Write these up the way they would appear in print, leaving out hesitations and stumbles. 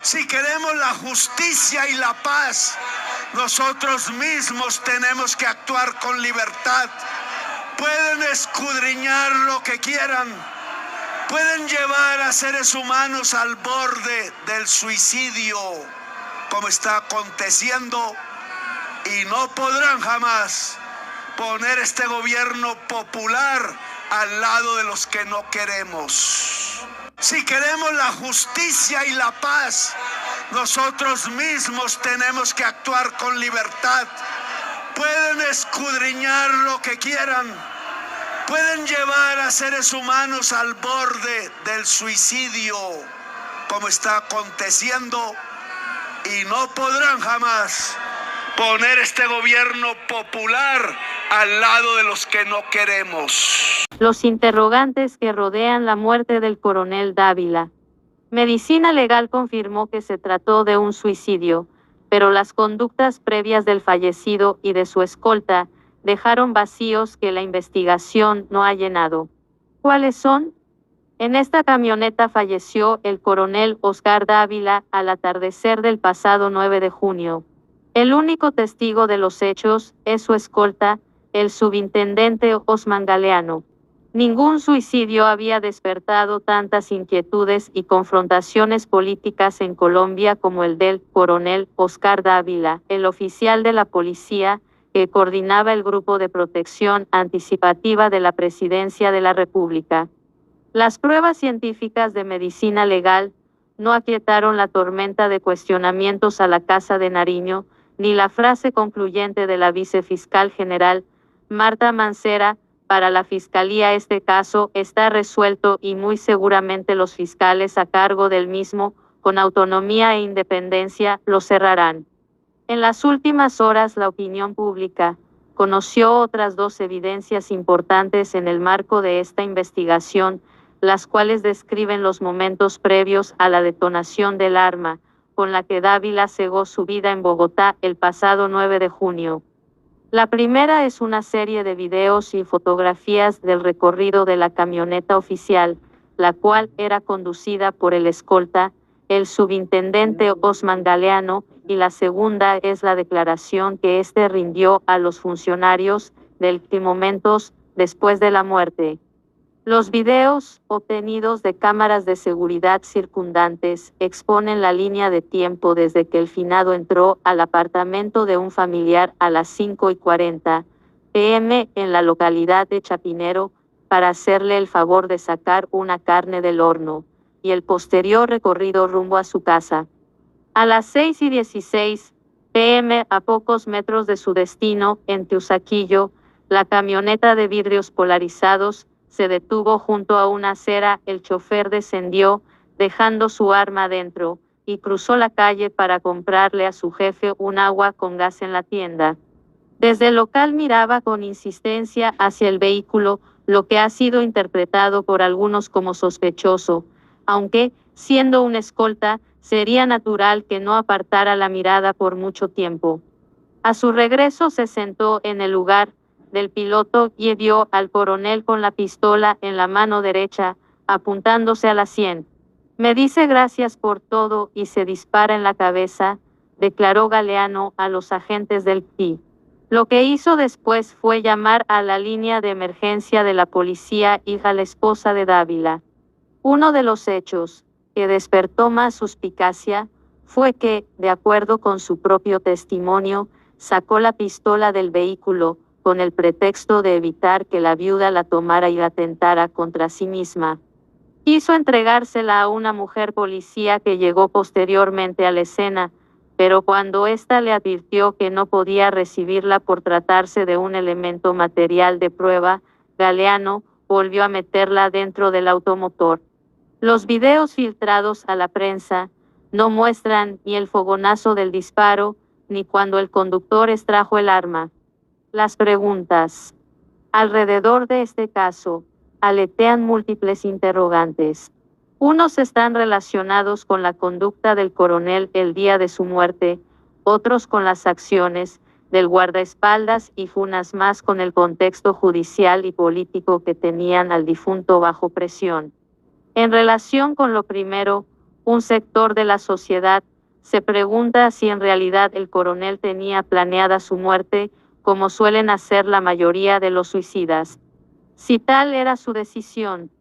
Si queremos la justicia y la paz, nosotros mismos tenemos que actuar con libertad. Pueden escudriñar lo que quieran, pueden llevar a seres humanos al borde del suicidio, como está aconteciendo, y no podrán jamás poner este gobierno popular al lado de los que no queremos. Si queremos la justicia y la paz, nosotros mismos tenemos que actuar con libertad. Pueden escudriñar lo que quieran, pueden llevar a seres humanos al borde del suicidio, como está aconteciendo, y no podrán jamás poner este gobierno popular al lado de los que no queremos. Los interrogantes que rodean la muerte del coronel Dávila. Medicina Legal confirmó que se trató de un suicidio, pero las conductas previas del fallecido y de su escolta dejaron vacíos que la investigación no ha llenado. ¿Cuáles son? En esta camioneta falleció el coronel Oscar Dávila al atardecer del pasado 9 de junio. El único testigo de los hechos es su escolta, el subintendente Osman Galeano. Ningún suicidio había despertado tantas inquietudes y confrontaciones políticas en Colombia como el del coronel Oscar Dávila, el oficial de la policía que coordinaba el Grupo de Protección Anticipativa de la Presidencia de la República. Las pruebas científicas de medicina legal no aquietaron la tormenta de cuestionamientos a la Casa de Nariño, ni la frase concluyente de la vicefiscal general, Marta Mancera: para la Fiscalía este caso está resuelto y muy seguramente los fiscales a cargo del mismo, con autonomía e independencia, lo cerrarán. En las últimas horas la opinión pública conoció otras dos evidencias importantes en el marco de esta investigación, las cuales describen los momentos previos a la detonación del arma, con la que Dávila cegó su vida en Bogotá el pasado 9 de junio. La primera es una serie de videos y fotografías del recorrido de la camioneta oficial, la cual era conducida por el escolta, el subintendente Osman Galeano, y la segunda es la declaración que éste rindió a los funcionarios del momentos después de la muerte. Los videos, obtenidos de cámaras de seguridad circundantes, exponen la línea de tiempo desde que el finado entró al apartamento de un familiar a las 5:40 p.m. en la localidad de Chapinero, para hacerle el favor de sacar una carne del horno, y el posterior recorrido rumbo a su casa. A las 6:16 p.m., a pocos metros de su destino, en Teusaquillo, la camioneta de vidrios polarizados se detuvo junto a una acera. El chofer descendió, dejando su arma dentro, y cruzó la calle para comprarle a su jefe un agua con gas en la tienda. Desde el local miraba con insistencia hacia el vehículo, lo que ha sido interpretado por algunos como sospechoso, aunque, siendo un escolta, sería natural que no apartara la mirada por mucho tiempo. A su regreso se sentó en el lugar del piloto y vio al coronel con la pistola en la mano derecha, apuntándose a la sien. Me dice gracias por todo y se dispara en la cabeza, declaró Galeano a los agentes del PI. Lo que hizo después fue llamar a la línea de emergencia de la policía y a la esposa de Dávila. Uno de los hechos que despertó más suspicacia fue que, de acuerdo con su propio testimonio, sacó la pistola del vehículo, con el pretexto de evitar que la viuda la tomara y atentara contra sí misma. Quiso entregársela a una mujer policía que llegó posteriormente a la escena, pero cuando ésta le advirtió que no podía recibirla por tratarse de un elemento material de prueba, Galeano volvió a meterla dentro del automotor. Los videos filtrados a la prensa no muestran ni el fogonazo del disparo, ni cuando el conductor extrajo el arma. Las preguntas alrededor de este caso aletean múltiples interrogantes. Unos están relacionados con la conducta del coronel el día de su muerte, otros con las acciones del guardaespaldas y unas más con el contexto judicial y político que tenían al difunto bajo presión. En relación con lo primero, un sector de la sociedad se pregunta si en realidad el coronel tenía planeada su muerte, como suelen hacer la mayoría de los suicidas. Si tal era su decisión,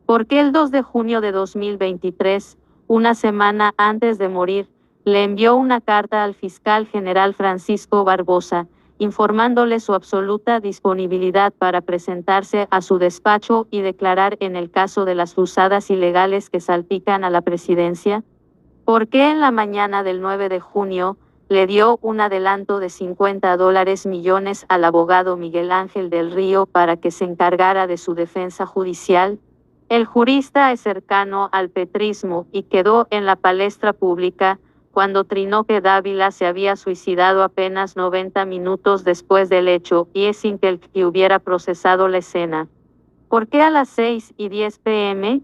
¿por qué el 2 de junio de 2023, una semana antes de morir, le envió una carta al fiscal general Francisco Barbosa, informándole su absoluta disponibilidad para presentarse a su despacho y declarar en el caso de las usadas ilegales que salpican a la presidencia? ¿Por qué en la mañana del 9 de junio le dio un adelanto de $50 millones al abogado Miguel Ángel del Río para que se encargara de su defensa judicial? El jurista es cercano al petrismo y quedó en la palestra pública cuando trinó que Dávila se había suicidado apenas 90 minutos después del hecho y sin que el hubiera procesado la escena. ¿Por qué a las 6:10 p.m.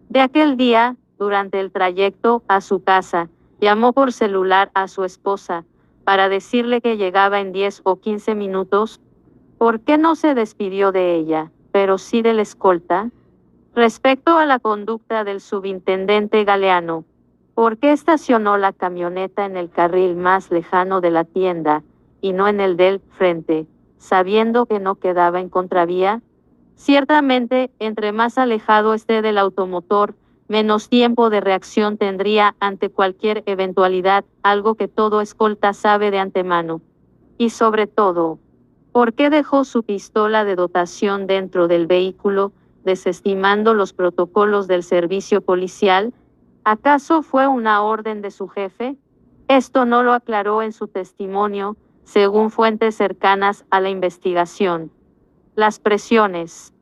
de aquel día, durante el trayecto a su casa, llamó por celular a su esposa para decirle que llegaba en 10 o 15 minutos? ¿Por qué no se despidió de ella, pero sí del escolta? Respecto a la conducta del subintendente Galeano, ¿por qué estacionó la camioneta en el carril más lejano de la tienda y no en el del frente, sabiendo que no quedaba en contravía? Ciertamente, entre más alejado esté del automotor, menos tiempo de reacción tendría ante cualquier eventualidad, algo que todo escolta sabe de antemano. Y sobre todo, ¿por qué dejó su pistola de dotación dentro del vehículo, desestimando los protocolos del servicio policial? ¿Acaso fue una orden de su jefe? Esto no lo aclaró en su testimonio, según fuentes cercanas a la investigación. Las presiones.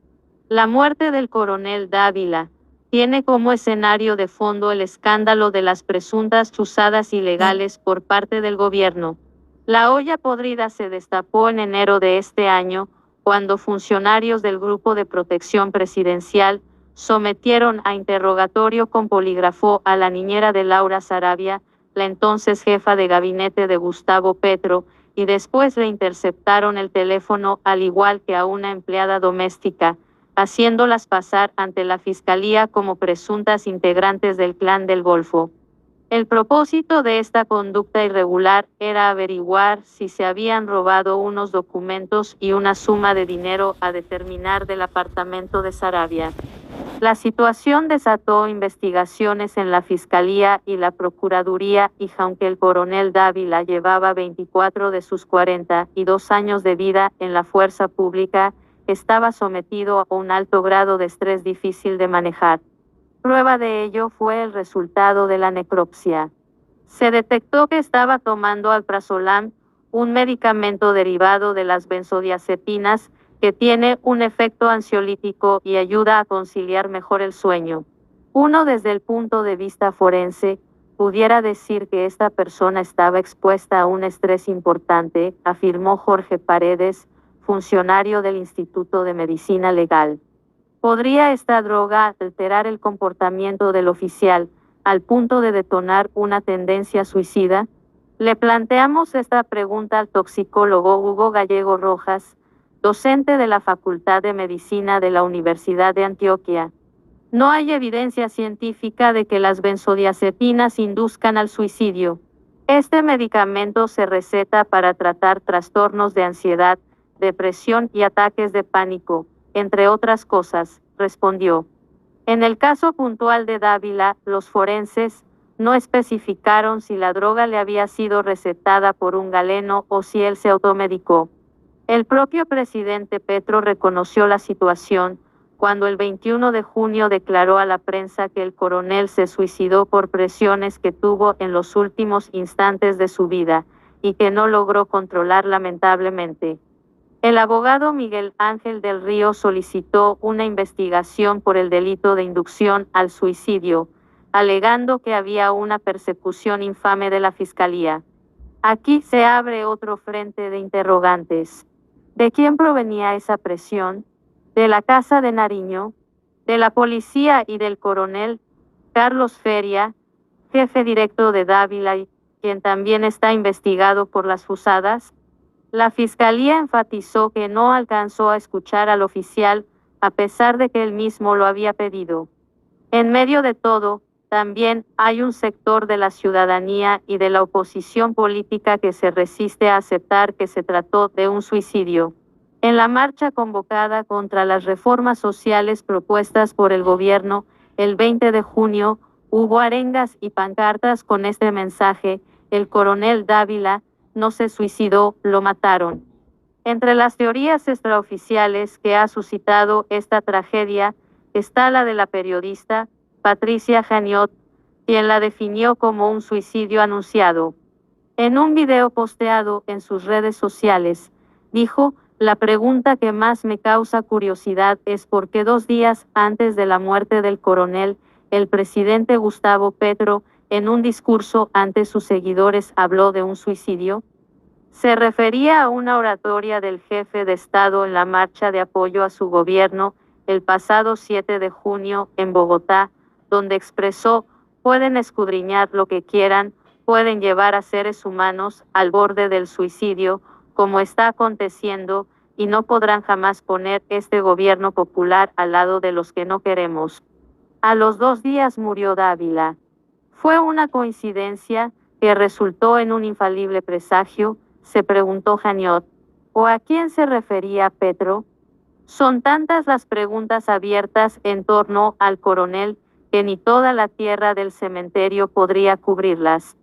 La muerte del coronel Dávila tiene como escenario de fondo el escándalo de las presuntas chuzadas ilegales por parte del gobierno. La olla podrida se destapó en enero de este año, cuando funcionarios del Grupo de Protección Presidencial sometieron a interrogatorio con polígrafo a la niñera de Laura Sarabia, la entonces jefa de gabinete de Gustavo Petro, y después le interceptaron el teléfono al igual que a una empleada doméstica, haciéndolas pasar ante la Fiscalía como presuntas integrantes del Clan del Golfo. El propósito de esta conducta irregular era averiguar si se habían robado unos documentos y una suma de dinero a determinar del apartamento de Sarabia. La situación desató investigaciones en la Fiscalía y la Procuraduría y aunque el coronel Dávila llevaba 24 de sus 42 años de vida en la fuerza pública, estaba sometido a un alto grado de estrés difícil de manejar. Prueba de ello fue el resultado de la necropsia. Se detectó que estaba tomando alprazolam, un medicamento derivado de las benzodiazepinas que tiene un efecto ansiolítico y ayuda a conciliar mejor el sueño. Uno desde el punto de vista forense pudiera decir que esta persona estaba expuesta a un estrés importante, afirmó Jorge Paredes, funcionario del Instituto de Medicina Legal. ¿Podría esta droga alterar el comportamiento del oficial al punto de detonar una tendencia suicida? Le planteamos esta pregunta al toxicólogo Hugo Gallego Rojas, docente de la Facultad de Medicina de la Universidad de Antioquia. No hay evidencia científica de que las benzodiazepinas induzcan al suicidio. Este medicamento se receta para tratar trastornos de ansiedad, depresión y ataques de pánico, entre otras cosas, respondió. En el caso puntual de Dávila, los forenses no especificaron si la droga le había sido recetada por un galeno o si él se automedicó. El propio presidente Petro reconoció la situación cuando el 21 de junio declaró a la prensa que el coronel se suicidó por presiones que tuvo en los últimos instantes de su vida y que no logró controlar lamentablemente. El abogado Miguel Ángel del Río solicitó una investigación por el delito de inducción al suicidio, alegando que había una persecución infame de la Fiscalía. Aquí se abre otro frente de interrogantes. ¿De quién provenía esa presión? ¿De la Casa de Nariño? ¿De la policía y del coronel Carlos Feria, jefe directo de Dávila, quien también está investigado por las fusadas? La Fiscalía enfatizó que no alcanzó a escuchar al oficial, a pesar de que él mismo lo había pedido. En medio de todo, También hay un sector de la ciudadanía y de la oposición política que se resiste a aceptar que se trató de un suicidio. En la marcha convocada contra las reformas sociales propuestas por el gobierno, el 20 de junio, hubo arengas y pancartas con este mensaje: el coronel Dávila no se suicidó, lo mataron. Entre las teorías extraoficiales que ha suscitado esta tragedia está la de la periodista Patricia Janiot, quien la definió como un suicidio anunciado. En un video posteado en sus redes sociales, dijo: la pregunta que más me causa curiosidad es por qué 2 días antes de la muerte del coronel, el presidente Gustavo Petro, en un discurso ante sus seguidores, habló de un suicidio. Se refería a una oratoria del jefe de Estado en la marcha de apoyo a su gobierno el pasado 7 de junio en Bogotá, donde expresó: pueden escudriñar lo que quieran, pueden llevar a seres humanos al borde del suicidio, como está aconteciendo, y no podrán jamás poner este gobierno popular al lado de los que no queremos. A los 2 días murió Dávila. ¿Fue una coincidencia que resultó en un infalible presagio?, se preguntó Janiot. ¿O a quién se refería Petro? Son tantas las preguntas abiertas en torno al coronel que ni toda la tierra del cementerio podría cubrirlas.